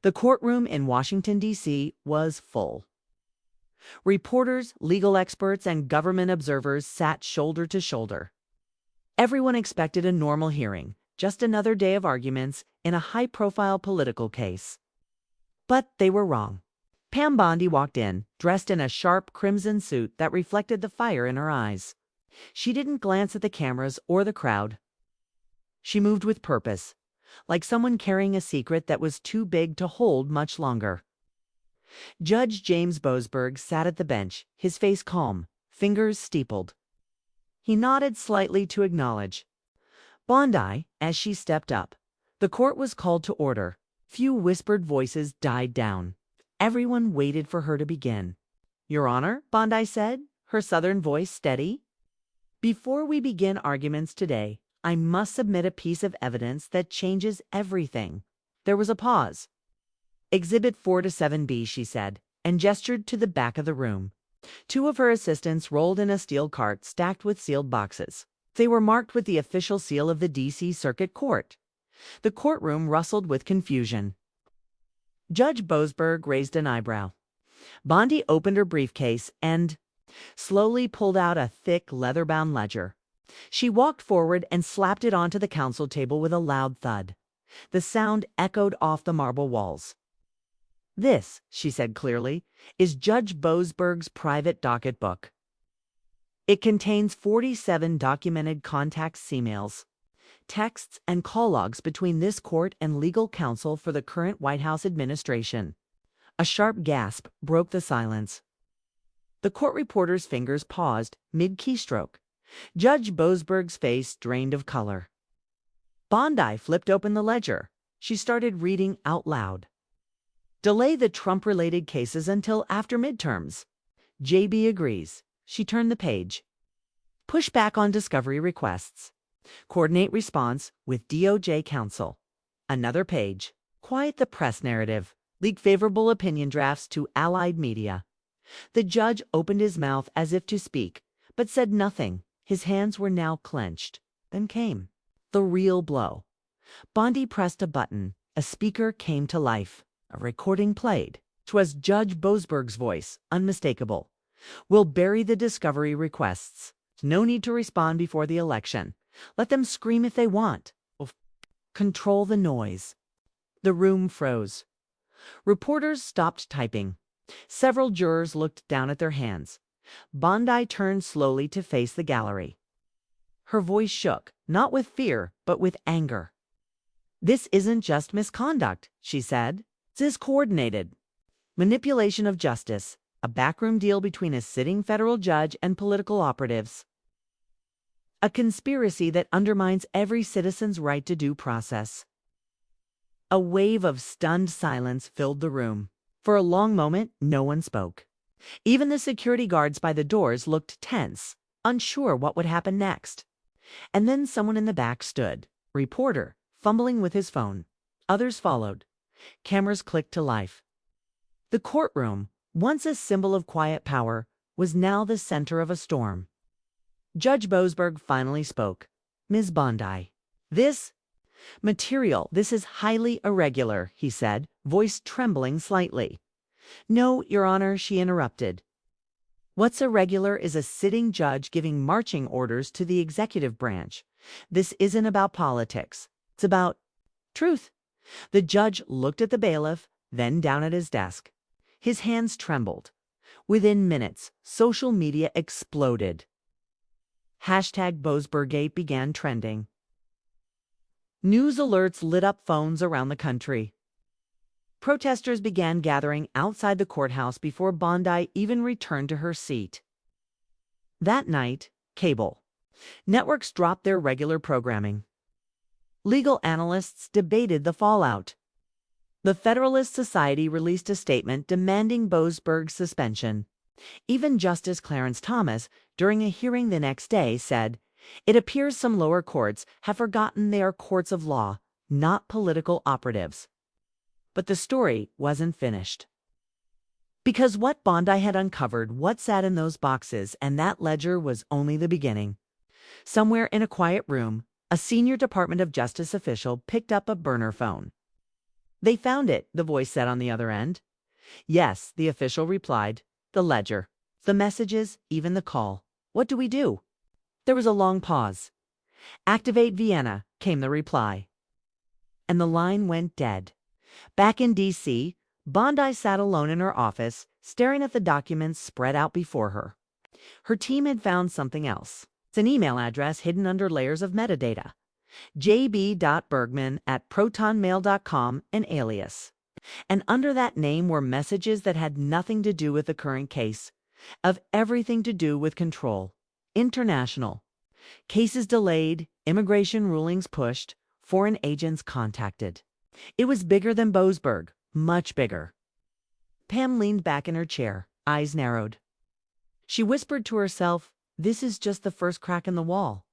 The courtroom in Washington, D.C. was full. Reporters, legal experts, and government observers sat shoulder to shoulder. Everyone expected a normal hearing, just another day of arguments in a high-profile political case. But they were wrong. Pam Bondi walked in, dressed in a sharp crimson suit that reflected the fire in her eyes. She didn't glance at the cameras or the crowd. She moved with purpose, like someone carrying a secret that was too big to hold much longer. Judge James Boasberg sat at the bench, his face calm, fingers steepled. He nodded slightly to acknowledge Bondi as she stepped up. The court was called to order. Few whispered voices died down. Everyone waited for her to begin. "Your Honor," Bondi said, her southern voice steady. "Before we begin arguments today, I must submit a piece of evidence that changes everything." There was a pause. "Exhibit 4 to 7B, she said, and gestured to the back of the room. Two of her assistants rolled in a steel cart stacked with sealed boxes. They were marked with the official seal of the D.C. Circuit Court. The courtroom rustled with confusion. Judge Boasberg raised an eyebrow. Bondi opened her briefcase and slowly pulled out a thick, leather-bound ledger. She walked forward and slapped it onto the counsel table with a loud thud. The sound echoed off the marble walls. "This," she said clearly, "is Judge Boasberg's private docket book. It contains 47 documented contacts, emails, texts, and call logs between this court and legal counsel for the current White House administration." A sharp gasp broke the silence. The court reporter's fingers paused mid-keystroke. Judge Boasberg's face drained of color. Bondi flipped open the ledger. She started reading out loud. "Delay the Trump-related cases until after midterms. JB agrees." She turned the page. "Push back on discovery requests. Coordinate response with DOJ counsel." Another page. "Quiet the press narrative. Leak favorable opinion drafts to allied media." The judge opened his mouth as if to speak, but said nothing. His hands were now clenched. Then came the real blow. Bondi pressed a button. A speaker came to life. A recording played. 'Twas Judge Boasberg's voice, unmistakable. "We'll bury the discovery requests. No need to respond before the election. Let them scream if they want. Control the noise." The room froze. Reporters stopped typing. Several jurors looked down at their hands. Bondi turned slowly to face the gallery. Her voice shook, not with fear, but with anger. "This isn't just misconduct," she said. "This is coordinated manipulation of justice, a backroom deal between a sitting federal judge and political operatives. A conspiracy that undermines every citizen's right to due process." A wave of stunned silence filled the room. For a long moment, no one spoke. Even the security guards by the doors looked tense, unsure what would happen next. And then someone in the back stood, reporter, fumbling with his phone. Others followed. Cameras clicked to life. The courtroom, once a symbol of quiet power, was now the center of a storm. Judge Boasberg finally spoke. "Ms. Bondi, this is highly irregular," he said, voice trembling slightly. "No, Your Honor," she interrupted. "What's irregular is a sitting judge giving marching orders to the executive branch. This isn't about politics. It's about truth." The judge looked at the bailiff, then down at his desk. His hands trembled. Within minutes, social media exploded. #Boasberggate began trending. News alerts lit up phones around the country. Protesters began gathering outside the courthouse before Bondi even returned to her seat. That night, cable networks dropped their regular programming. Legal analysts debated the fallout. The Federalist Society released a statement demanding Boasberg's suspension. Even Justice Clarence Thomas, during a hearing the next day, said, "It appears some lower courts have forgotten they are courts of law, not political operatives." But the story wasn't finished. Because what Bondi had uncovered, what sat in those boxes, and that ledger was only the beginning. Somewhere in a quiet room, a senior Department of Justice official picked up a burner phone. They found it, the voice said on the other end. Yes, the official replied. The ledger, the messages, even the call. What do we do? There was a long pause. Activate Vienna, came the reply. And the line went dead. Back in D.C., Bondi sat alone in her office, staring at the documents spread out before her. Her team had found something else. It's an email address hidden under layers of metadata. jb.bergman@protonmail.com, an alias. And under that name were messages that had nothing to do with the current case, of everything to do with control. International. Cases delayed, immigration rulings pushed, foreign agents contacted. It was bigger than Boasberg, much bigger. Pam leaned back in her chair, eyes narrowed. She whispered to herself, this is just the first crack in the wall.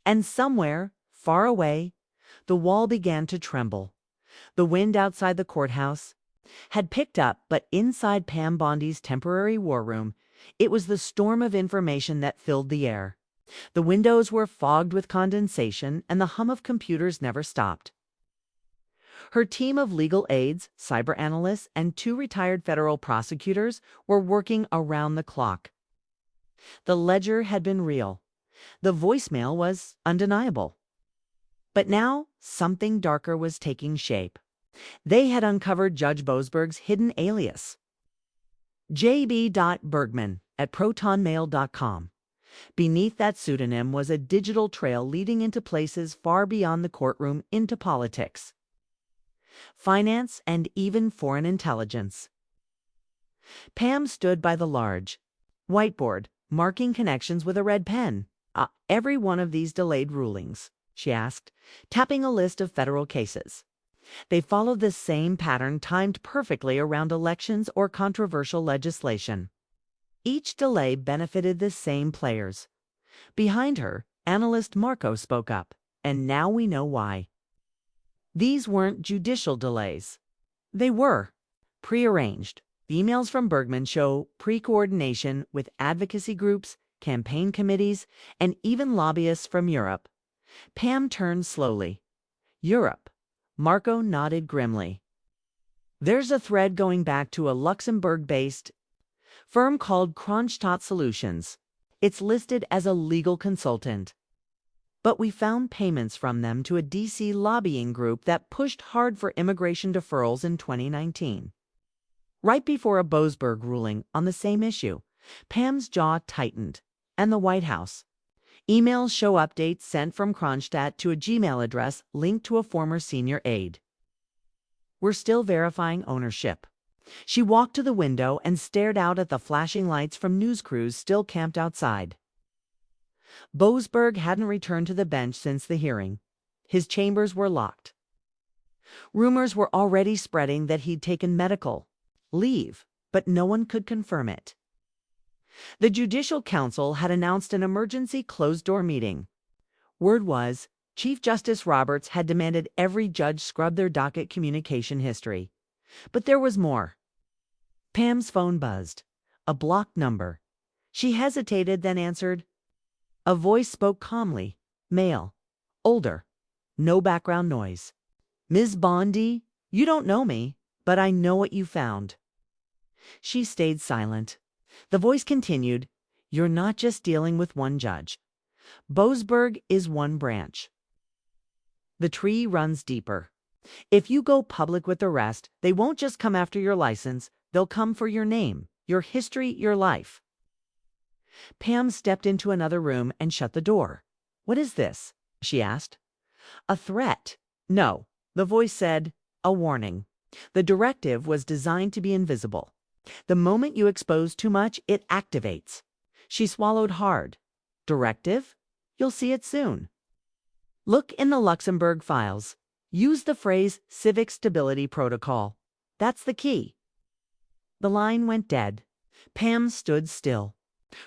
And somewhere, far away, the wall began to tremble. The wind outside the courthouse had picked up, but inside Pam Bondi's temporary war room, it was the storm of information that filled the air. The windows were fogged with condensation, and the hum of computers never stopped. Her team of legal aides, cyber analysts, and 2 retired federal prosecutors were working around the clock. The ledger had been real. The voicemail was undeniable. But now, something darker was taking shape. They had uncovered Judge Boasberg's hidden alias. jb.bergman@protonmail.com. Beneath that pseudonym was a digital trail leading into places far beyond the courtroom, into politics, finance, and even foreign intelligence. Pam stood by the large whiteboard, marking connections with a red pen. Every one of these delayed rulings, she asked, tapping a list of federal cases. They followed the same pattern, timed perfectly around elections or controversial legislation. Each delay benefited the same players. Behind her, analyst Marco spoke up, and now we know why. These weren't judicial delays. They were prearranged. Emails from Bergman show pre-coordination with advocacy groups, campaign committees, and even lobbyists from Europe. Pam turned slowly. Europe. Marco nodded grimly. There's a thread going back to a Luxembourg-based firm called Kronstadt Solutions. It's listed as a legal consultant. But we found payments from them to a D.C. lobbying group that pushed hard for immigration deferrals in 2019. Right before a Boasberg ruling on the same issue, Pam's jaw tightened. And the White House. Emails show updates sent from Kronstadt to a Gmail address linked to a former senior aide. We're still verifying ownership. She walked to the window and stared out at the flashing lights from news crews still camped outside. Boasberg hadn't returned to the bench since the hearing. His chambers were locked. Rumors were already spreading that he'd taken medical leave, but no one could confirm it. The Judicial Council had announced an emergency closed-door meeting. Word was, Chief Justice Roberts had demanded every judge scrub their docket communication history. But there was more. Pam's phone buzzed. A blocked number. She hesitated, then answered. A voice spoke calmly. Male. Older. No background noise. Ms. Bondi, you don't know me, but I know what you found. She stayed silent. The voice continued, you're not just dealing with one judge. Boasberg is one branch. The tree runs deeper. If you go public with the rest, they won't just come after your license, they'll come for your name, your history, your life. Pam stepped into another room and shut the door. What is this? She asked. A threat. No, the voice said, a warning. The directive was designed to be invisible. The moment you expose too much, it activates. She swallowed hard. Directive? You'll see it soon. Look in the Luxembourg files. Use the phrase civic stability protocol. That's the key. The line went dead. Pam stood still.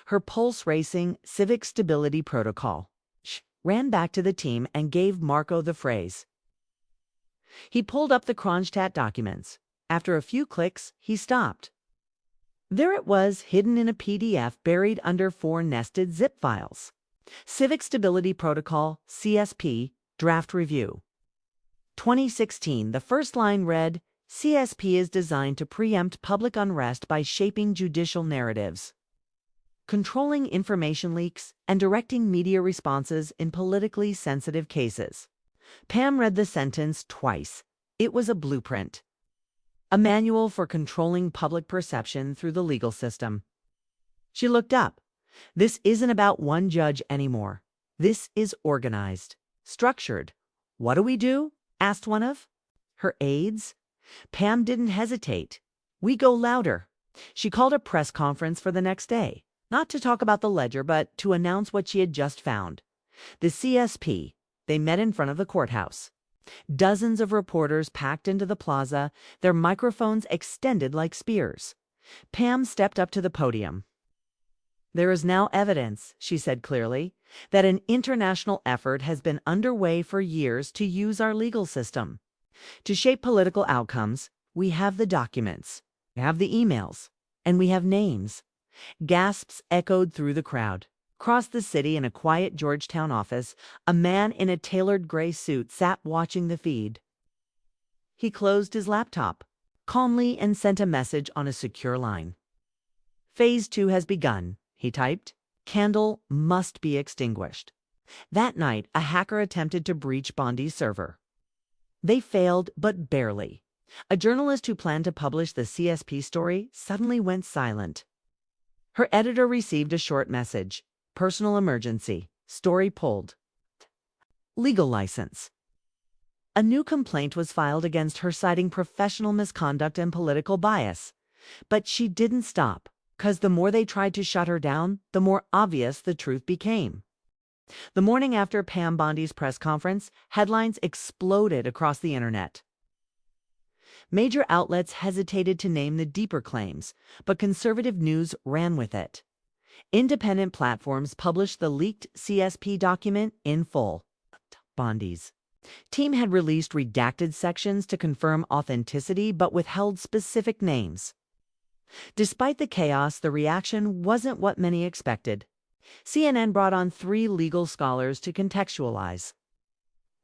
Her pulse racing. Civic stability protocol. She ran back to the team and gave Marco the phrase. He pulled up the Kronstadt documents. After a few clicks, he stopped. There it was, hidden in a PDF buried under 4 nested zip files. Civic Stability Protocol, CSP, Draft Review. 2016, the first line read, CSP is designed to preempt public unrest by shaping judicial narratives, controlling information leaks, and directing media responses in politically sensitive cases. Pam read the sentence twice. It was a blueprint, a manual for controlling public perception through the legal system. She looked up. This isn't about one judge anymore. This is organized, structured. What do we do? Asked one of her aides. Pam didn't hesitate. We go louder. She called a press conference for the next day, not to talk about the ledger, but to announce what she had just found. The CSP. They met in front of the courthouse. Dozens of reporters packed into the plaza, their microphones extended like spears. Pam stepped up to the podium. There is now evidence, she said clearly, that an international effort has been underway for years to use our legal system. To shape political outcomes, we have the documents, we have the emails, and we have names. Gasps echoed through the crowd. Across the city in a quiet Georgetown office, a man in a tailored gray suit sat watching the feed. He closed his laptop calmly and sent a message on a secure line. Phase 2 has begun, he typed. Candle must be extinguished. That night, a hacker attempted to breach Bondi's server. They failed, but barely. A journalist who planned to publish the CSP story suddenly went silent. Her editor received a short message. Personal emergency. Story pulled. Legal license. A new complaint was filed against her citing professional misconduct and political bias. But she didn't stop, because the more they tried to shut her down, the more obvious the truth became. The morning after Pam Bondi's press conference, headlines exploded across the internet. Major outlets hesitated to name the deeper claims, but conservative news ran with it. Independent platforms published the leaked CSP document in full. Bondi's team had released redacted sections to confirm authenticity but withheld specific names. Despite the chaos, the reaction wasn't what many expected. CNN brought on 3 legal scholars to contextualize.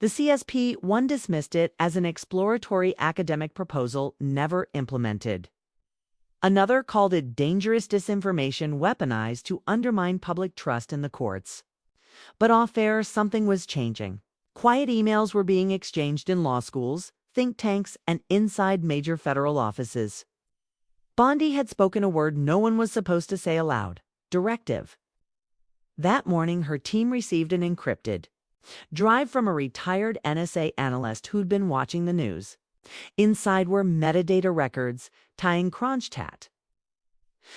The CSP, one dismissed it as an exploratory academic proposal never implemented. Another called it dangerous disinformation weaponized to undermine public trust in the courts. But off-air, something was changing. Quiet emails were being exchanged in law schools, think tanks, and inside major federal offices. Bondi had spoken a word no one was supposed to say aloud: directive. That morning, her team received an encrypted drive from a retired NSA analyst who'd been watching the news. Inside were metadata records tying Kronstadt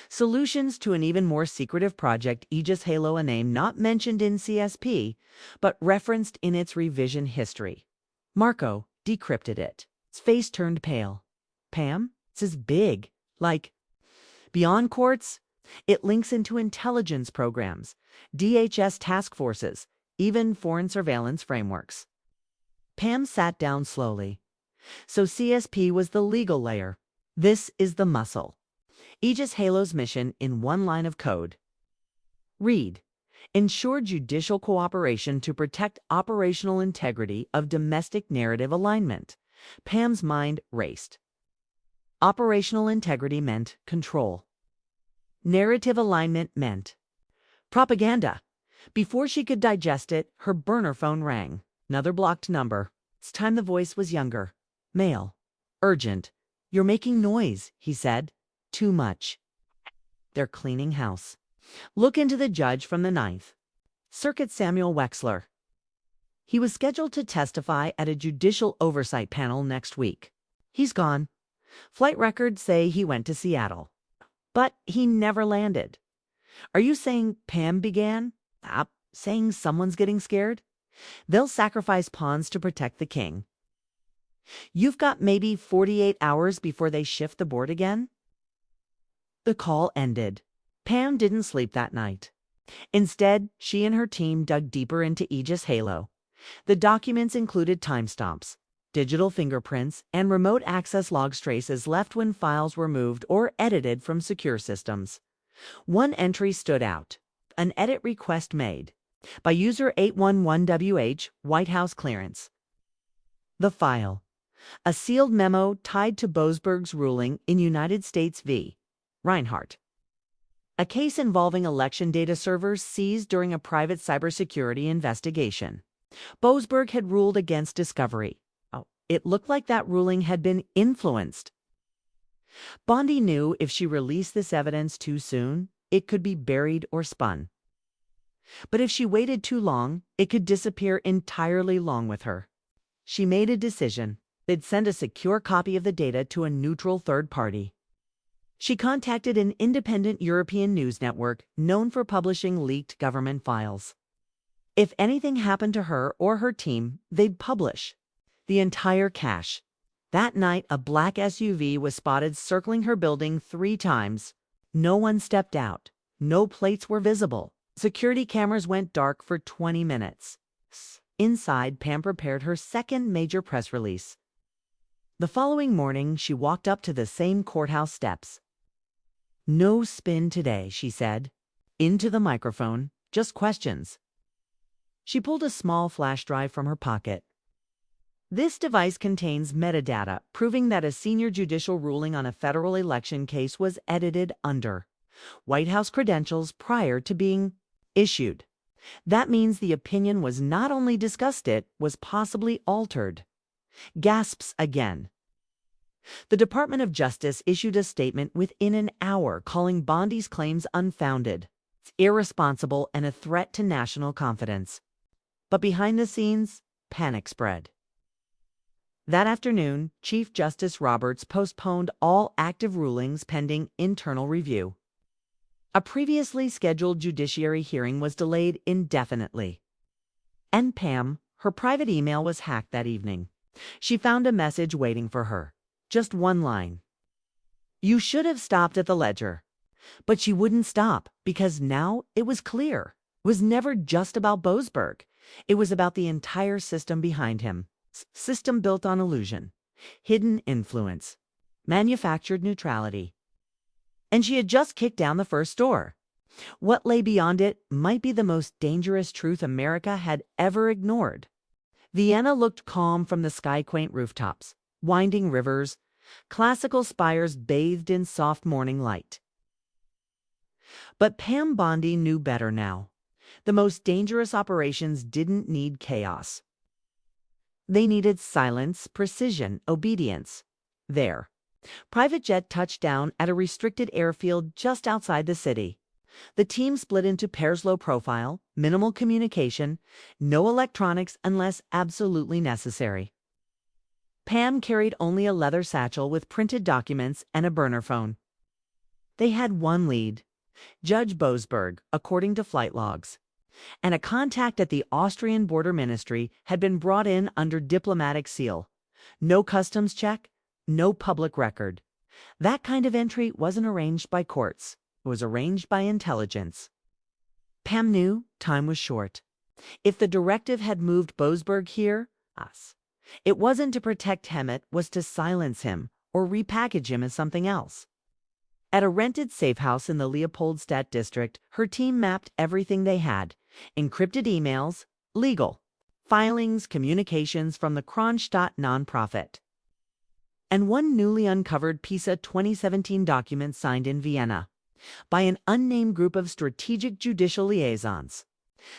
solutions to an even more secretive project, Aegis Halo, a name not mentioned in CSP, but referenced in its revision history. Marco decrypted it. His face turned pale. Pam, this is big. Like, beyond courts, it links into intelligence programs, DHS task forces, even foreign surveillance frameworks. Pam sat down slowly. So CSP was the legal layer. This is the muscle. Aegis Halo's mission in one line of code. Read. Ensure judicial cooperation to protect operational integrity of domestic narrative alignment. Pam's mind raced. Operational integrity meant control. Narrative alignment meant propaganda. Before she could digest it, her burner phone rang. Another blocked number. This time the voice was younger. Male. Urgent. You're making noise, he said. Too much. They're cleaning house. Look into the judge from the 9th Circuit, Samuel Wexler. He was scheduled to testify at a judicial oversight panel next week. He's gone. Flight records say he went to Seattle. But he never landed. Are you saying Pam began? Saying someone's getting scared? They'll sacrifice pawns to protect the king. You've got maybe 48 hours before they shift the board again? The call ended. Pam didn't sleep that night. Instead, she and her team dug deeper into Aegis Halo. The documents included timestamps, digital fingerprints, and remote access log traces left when files were moved or edited from secure systems. One entry stood out: an edit request made by user 811WH, White House clearance. The file. A sealed memo tied to Boasberg's ruling in United States v. Reinhardt. A case involving election data servers seized during a private cybersecurity investigation. Boasberg had ruled against discovery. It looked like that ruling had been influenced. Bondi knew if she released this evidence too soon, it could be buried or spun. But if she waited too long, it could disappear entirely along with her. She made a decision. They'd send a secure copy of the data to a neutral third party. She contacted an independent European news network known for publishing leaked government files. If anything happened to her or her team, they'd publish the entire cache. That night, a black SUV was spotted circling her building 3 times. No one stepped out. No plates were visible. Security cameras went dark for 20 minutes. Inside, Pam prepared her second major press release. The following morning, she walked up to the same courthouse steps. "No spin today," she said. Into the microphone, just questions. She pulled a small flash drive from her pocket. This device contains metadata proving that a senior judicial ruling on a federal election case was edited under White House credentials prior to being issued. That means the opinion was not only discussed, it was possibly altered. Gasps again. The Department of Justice issued a statement within an hour calling Bondi's claims unfounded, irresponsible, and a threat to national confidence. But behind the scenes, panic spread. That afternoon, Chief Justice Roberts postponed all active rulings pending internal review. A previously scheduled judiciary hearing was delayed indefinitely. And Pam, her private email was hacked that evening. She found a message waiting for her. Just one line. "You should have stopped at the ledger." But she wouldn't stop because now it was clear. It was never just about Boasberg. It was about the entire system behind him. System built on illusion, hidden influence, manufactured neutrality. And she had just kicked down the first door. What lay beyond it might be the most dangerous truth America had ever ignored. Vienna looked calm from the sky-quaint rooftops, winding rivers, classical spires bathed in soft morning light. But Pam Bondi knew better now. The most dangerous operations didn't need chaos. They needed silence, precision, obedience. There. Private jet touched down at a restricted airfield just outside the city. The team split into pairs, low profile, minimal communication, no electronics unless absolutely necessary. Pam carried only a leather satchel with printed documents and a burner phone. They had one lead, Judge Boasberg, according to flight logs. And a contact at the Austrian Border Ministry had been brought in under diplomatic seal. No customs check, no public record. That kind of entry wasn't arranged by courts. It was arranged by intelligence. Pam knew time was short. If the directive had moved Boasberg here, it wasn't to protect him, it was to silence him or repackage him as something else. At a rented safe house in the Leopoldstadt district, her team mapped everything they had. Encrypted emails, legal, filings, communications from the Kronstadt nonprofit. And one newly uncovered piece of 2017 document signed in Vienna by an unnamed group of strategic judicial liaisons.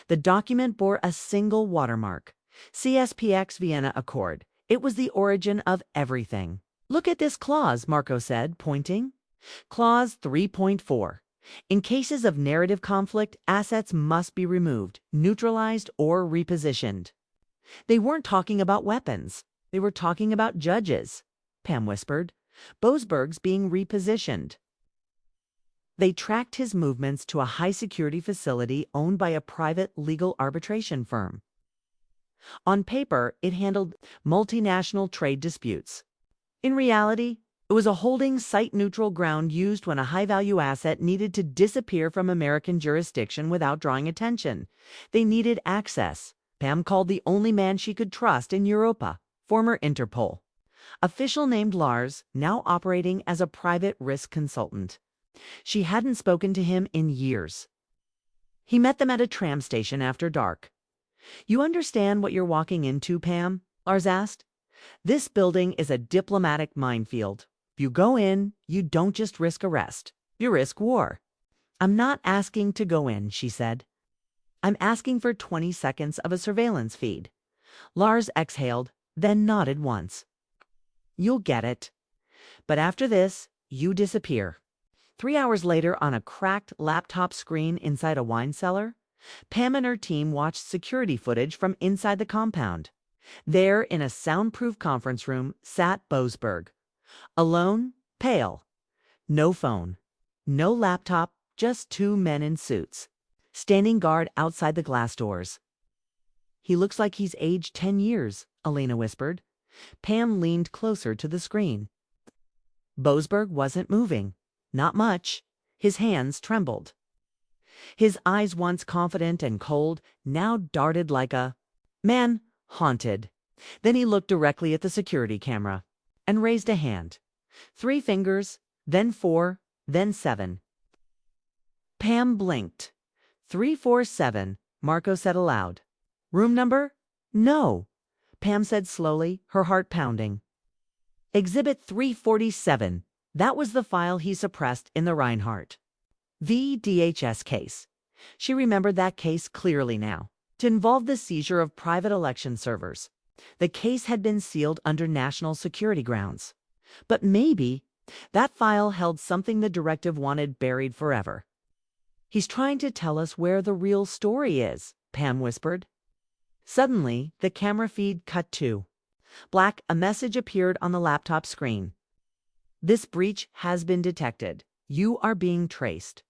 The document bore a single watermark, CSPX Vienna Accord. It was the origin of everything. "Look at this clause," Marco said, pointing. Clause 3.4. In cases of narrative conflict, assets must be removed, neutralized, or repositioned. They weren't talking about weapons. They were talking about judges, Pam whispered. Boasberg's being repositioned. They tracked his movements to a high-security facility owned by a private legal arbitration firm. On paper, it handled multinational trade disputes. In reality, it was a holding site-neutral ground used when a high-value asset needed to disappear from American jurisdiction without drawing attention. They needed access. Pam called the only man she could trust in Europa, former Interpol official named Lars, now operating as a private risk consultant. She hadn't spoken to him in years. He met them at a tram station after dark. "You understand what you're walking into, Pam?" Lars asked. This building is a diplomatic minefield. If you go in, you don't just risk arrest. You risk war. I'm not asking to go in, she said. I'm asking for 20 seconds of a surveillance feed. Lars exhaled, then nodded once. You'll get it. But after this, you disappear. 3 hours later, on a cracked laptop screen inside a wine cellar, Pam and her team watched security footage from inside the compound. There, in a soundproof conference room, sat Boasberg. Alone, pale. No phone. No laptop, just two men in suits, standing guard outside the glass doors. He looks like he's aged 10 years, Elena whispered. Pam leaned closer to the screen. Boasberg wasn't moving. Not much. His hands trembled. His eyes, once confident and cold, now darted like a man haunted. Then he looked directly at the security camera and raised a hand. 3 fingers, then 4, then 7. Pam blinked. 347, Marco said aloud. Room number? No, Pam said slowly, her heart pounding. Exhibit 347. That was the file he suppressed in the Reinhardt v. DHS case. She remembered that case clearly now. To involve the seizure of private election servers. The case had been sealed under national security grounds. But maybe that file held something the directive wanted buried forever. He's trying to tell us where the real story is, Pam whispered. Suddenly, the camera feed cut to black. A message appeared on the laptop screen. This breach has been detected. You are being traced.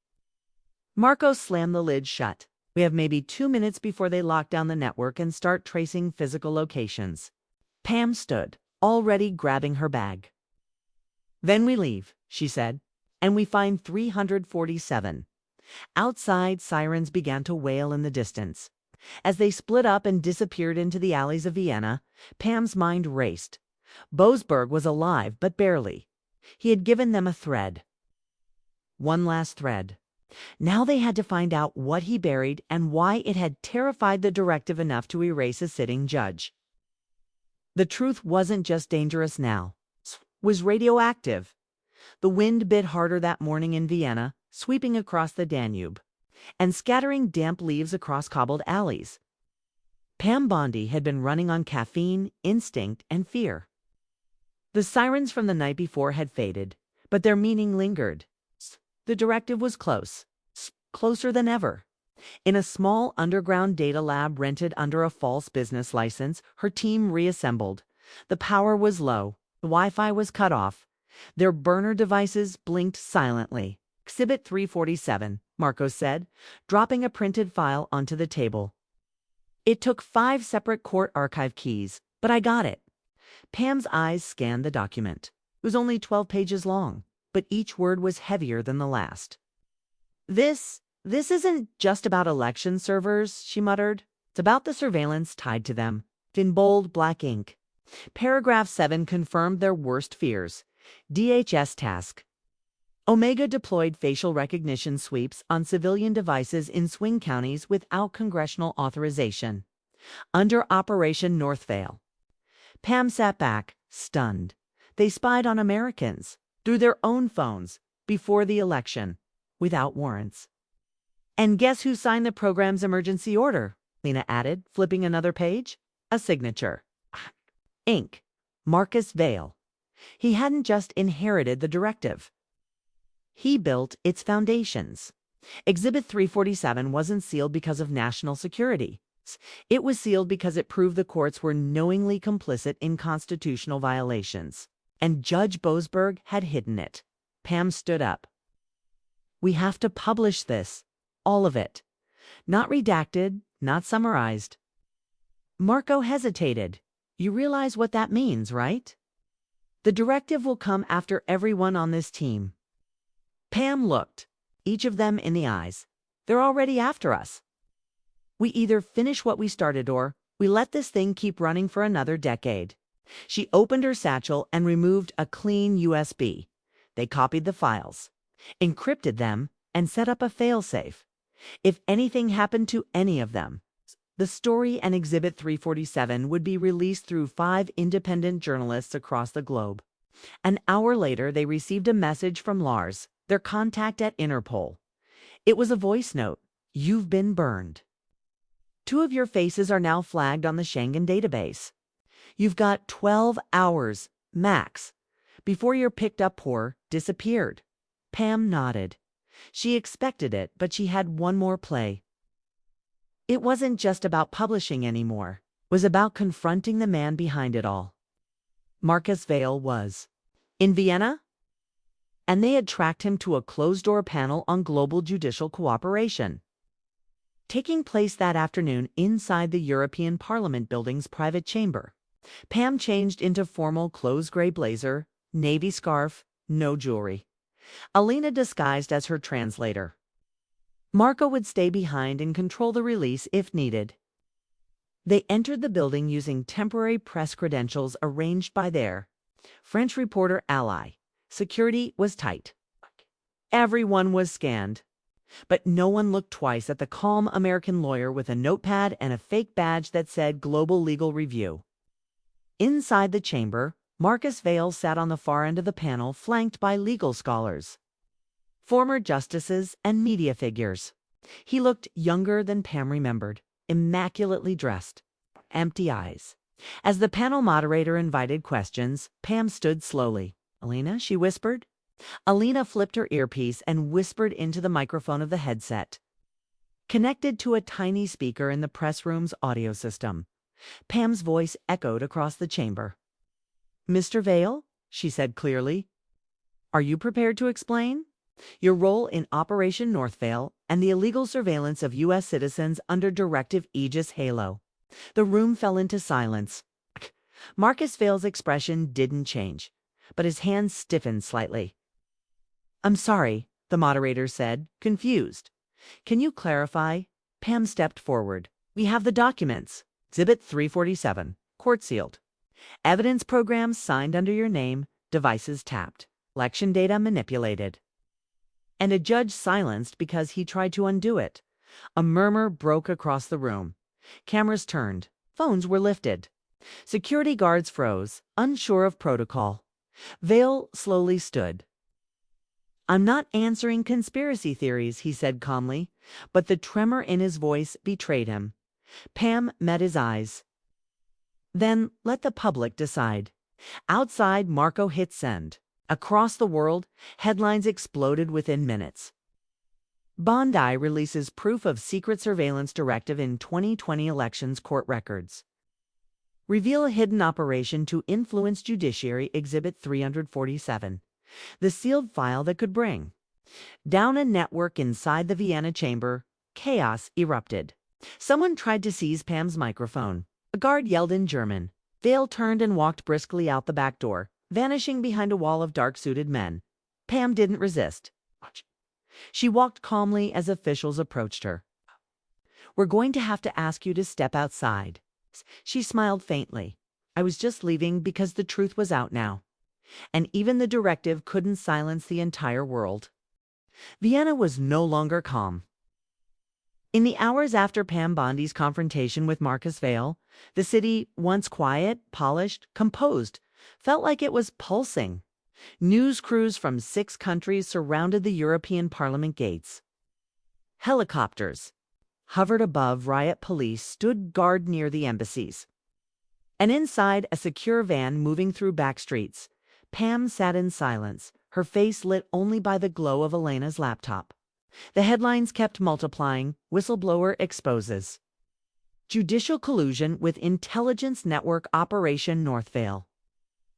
Marco slammed the lid shut. We have maybe 2 minutes before they lock down the network and start tracing physical locations. Pam stood, already grabbing her bag. Then we leave, she said, and we find 347. Outside, sirens began to wail in the distance. As they split up and disappeared into the alleys of Vienna, Pam's mind raced. Boasberg was alive, but barely. He had given them a thread. One last thread. Now they had to find out what he buried and why it had terrified the directive enough to erase a sitting judge. The truth wasn't just dangerous now. It was radioactive. The wind bit harder that morning in Vienna, sweeping across the Danube and scattering damp leaves across cobbled alleys. Pam Bondi had been running on caffeine, instinct, and fear. The sirens from the night before had faded, but their meaning lingered. The directive was close, closer than ever. In a small underground data lab rented under a false business license, her team reassembled. The power was low, the Wi-Fi was cut off. Their burner devices blinked silently. Exhibit 347, Marco said, dropping a printed file onto the table. It took 5 separate court archive keys, but I got it. Pam's eyes scanned the document. It was only 12 pages long, but each word was heavier than the last. This isn't just about election servers, she muttered. It's about the surveillance tied to them. In bold black ink. Paragraph 7 confirmed their worst fears. DHS task. Omega deployed facial recognition sweeps on civilian devices in swing counties without congressional authorization. Under Operation Northvale. Pam sat back, stunned. They spied on Americans, through their own phones, before the election, without warrants. And guess who signed the program's emergency order? Lena added, flipping another page. A signature. Ink. Marcus Vail. He hadn't just inherited the directive. He built its foundations. Exhibit 347 wasn't sealed because of national security. It was sealed because it proved the courts were knowingly complicit in constitutional violations. And Judge Boasberg had hidden it. Pam stood up. We have to publish this. All of it. Not redacted, not summarized. Marco hesitated. You realize what that means, right? The directive will come after everyone on this team. Pam looked, each of them in the eyes. They're already after us. We either finish what we started or we let this thing keep running for another decade. She opened her satchel and removed a clean USB. They copied the files, encrypted them, and set up a failsafe. If anything happened to any of them, The story and Exhibit 347 would be released through 5 independent journalists across the globe. An hour later, they received a message from Lars, their contact at Interpol. It was a voice note. "You've been burned. 2 of your faces are now flagged on the Schengen database. You've got 12 hours, max, before you're picked up or disappeared." Pam nodded. She expected it, but she had one more play. It wasn't just about publishing anymore. It was about confronting the man behind it all. Marcus Vail was in Vienna, and they had tracked him to a closed-door panel on global judicial cooperation, taking place that afternoon inside the European Parliament building's private chamber. Pam changed into formal clothes, gray blazer, navy scarf, no jewelry. Alina disguised as her translator. Marco would stay behind and control the release if needed. They entered the building using temporary press credentials arranged by their French reporter ally. Security was tight. Everyone was scanned, but no one looked twice at the calm American lawyer with a notepad and a fake badge that said Global Legal Review. Inside the chamber, Marcus Vail sat on the far end of the panel, flanked by legal scholars, former justices, and media figures. He looked younger than Pam remembered, immaculately dressed, empty eyes. As the panel moderator invited questions, Pam stood slowly. "Alina," she whispered. Alina flipped her earpiece and whispered into the microphone of the headset, connected to a tiny speaker in the press room's audio system. Pam's voice echoed across the chamber. "Mr. Vail," she said clearly, "are you prepared to explain your role in Operation Northvale and the illegal surveillance of U.S. citizens under Directive Aegis Halo?" The room fell into silence. Marcus Vail's expression didn't change, but his hands stiffened slightly. "I'm sorry," the moderator said, confused. "Can you clarify?" Pam stepped forward. "We have the documents. Exhibit 347, court-sealed. Evidence programs signed under your name, devices tapped, election data manipulated." And a judge silenced because he tried to undo it. A murmur broke across the room. Cameras turned. Phones were lifted. Security guards froze, unsure of protocol. Vail slowly stood. "I'm not answering conspiracy theories," he said calmly, but the tremor in his voice betrayed him. Pam met his eyes. "Then let the public decide." Outside, Marco hit send. Across the world, headlines exploded within minutes. Bondi releases proof of secret surveillance directive in 2020 elections court records. Reveal a hidden operation to influence judiciary, Exhibit 347. The sealed file that could bring down a network inside the Vienna chamber. Chaos erupted. Someone tried to seize Pam's microphone. A guard yelled in German. Vail turned and walked briskly out the back door, vanishing behind a wall of dark-suited men. Pam didn't resist. She walked calmly as officials approached her. "We're going to have to ask you to step outside." She smiled faintly. "I was just leaving because the truth was out now. And even the directive couldn't silence the entire world." Vienna was no longer calm. In the hours after Pam Bondi's confrontation with Marcus Vail, the city, once quiet, polished, composed, felt like it was pulsing. News crews from 6 countries surrounded the European Parliament gates. Helicopters hovered above. Riot police stood guard near the embassies. And inside, a secure van moving through back streets. Pam sat in silence, her face lit only by the glow of Elena's laptop. The headlines kept multiplying. Whistleblower exposes judicial collusion with intelligence network Operation Northvale.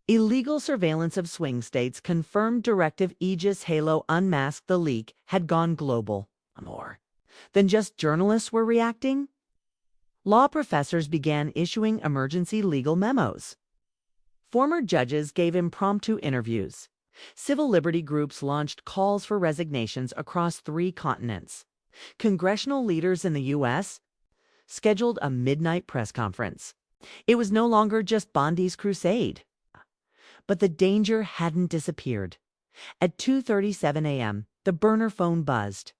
Illegal surveillance of swing states confirmed. Directive Aegis Halo unmasked. The leak had gone global. More than just journalists were reacting. Law professors began issuing emergency legal memos. Former judges gave impromptu interviews. Civil liberty groups launched calls for resignations across 3 continents. Congressional leaders in the U.S. scheduled a midnight press conference. It was no longer just Bondi's crusade. But the danger hadn't disappeared. At 2:37 a.m., the burner phone buzzed.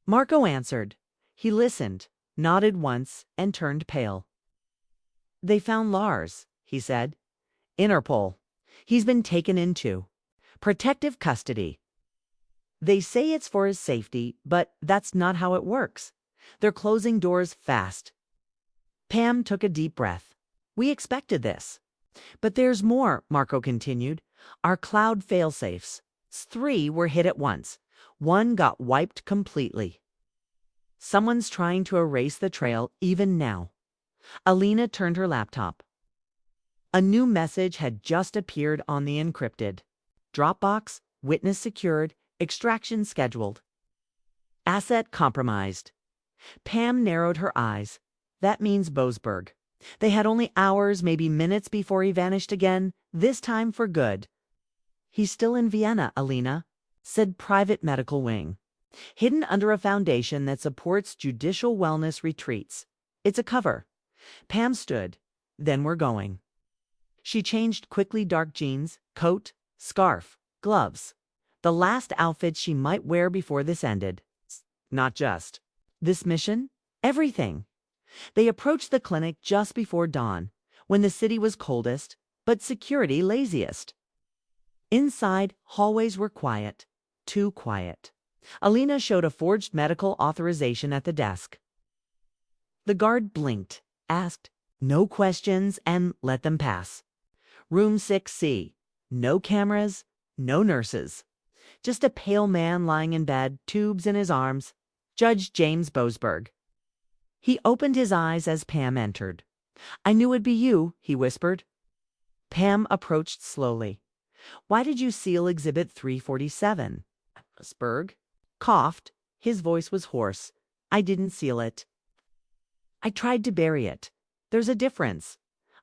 Marco answered. He listened, nodded once, and turned pale. "They found Lars," he said. "Interpol. He's been taken into protective custody. They say it's for his safety, but that's not how it works. They're closing doors fast." Pam took a deep breath. "We expected this." "But there's more," Marco continued. "Our cloud failsafes. 3 were hit at once. 1 got wiped completely. Someone's trying to erase the trail even now." Alina turned her laptop. A new message had just appeared on the encrypted. "Dropbox, witness secured, extraction scheduled. Asset compromised." Pam narrowed her eyes. That means Boasberg. They had only hours, maybe minutes before he vanished again, this time for good. "He's still in Vienna, Alina," said Private Medical Wing. "Hidden under a foundation that supports judicial wellness retreats. It's a cover." Pam stood. "Then we're going." She changed quickly, dark jeans, coat, scarf, gloves. The last outfit she might wear before this ended. Not just this mission, everything. They approached the clinic just before dawn, when the city was coldest, but security laziest. Inside, hallways were quiet, too quiet. Alina showed a forged medical authorization at the desk. The guard blinked, asked no questions, and let them pass. Room 6C. No cameras, no nurses. Just a pale man lying in bed, tubes in his arms. Judge James Boasberg. He opened his eyes as Pam entered. "I knew it'd be you," he whispered. Pam approached slowly. "Why did you seal Exhibit 347? Boasberg coughed. His voice was hoarse. "I didn't seal it. I tried to bury it. There's a difference.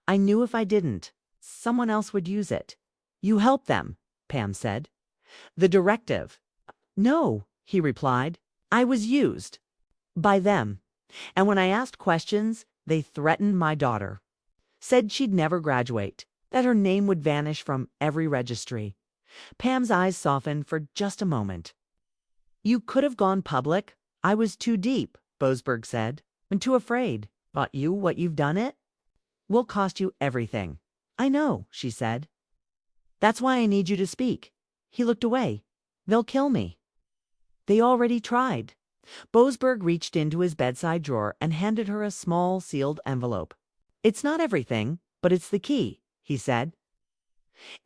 I knew if I didn't, someone else would use it." "You helped them," Pam said. "The directive." "No," he replied. "I was used. By them. And when I asked questions, they threatened my daughter. Said she'd never graduate, that her name would vanish from every registry." Pam's eyes softened for just a moment. "You could have gone public. I was too deep," Boasberg said. "I'm too afraid. Thought you what you've done it? Will cost you everything." "I know," she said. "That's why I need you to speak." He looked away. "They'll kill me." "They already tried." Boasberg reached into his bedside drawer and handed her a small sealed envelope. "It's not everything, but it's the key," he said.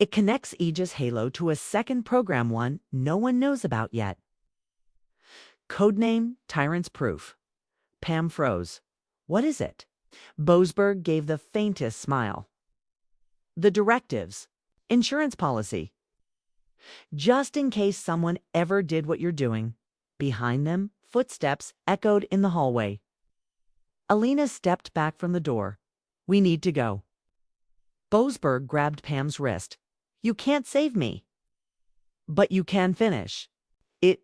"It connects Aegis Halo to a second program one no one knows about yet. Codename Tyrant's Proof." Pam froze. "What is it?" Boasberg gave the faintest smile. "The directives. Insurance policy. Just in case someone ever did what you're doing." Behind them, footsteps echoed in the hallway. Alina stepped back from the door. "We need to go." Boasberg grabbed Pam's wrist. "You can't save me." "But you can finish it.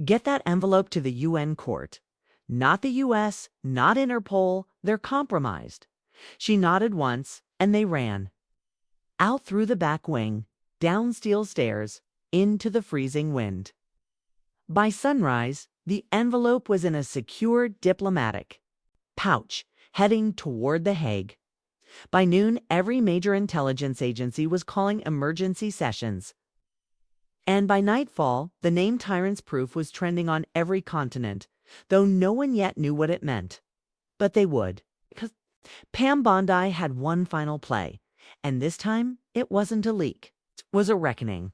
Get that envelope to the UN court. Not the US, not Interpol. They're compromised." She nodded once, and they ran. Out through the back wing, down steel stairs, into the freezing wind. By sunrise, the envelope was in a secure diplomatic pouch heading toward The Hague. By noon, every major intelligence agency was calling emergency sessions. And by nightfall, the name Tyrant's Proof was trending on every continent, though no one yet knew what it meant. But they would, because Pam Bondi had one final play, and this time it wasn't a leak. It was a reckoning.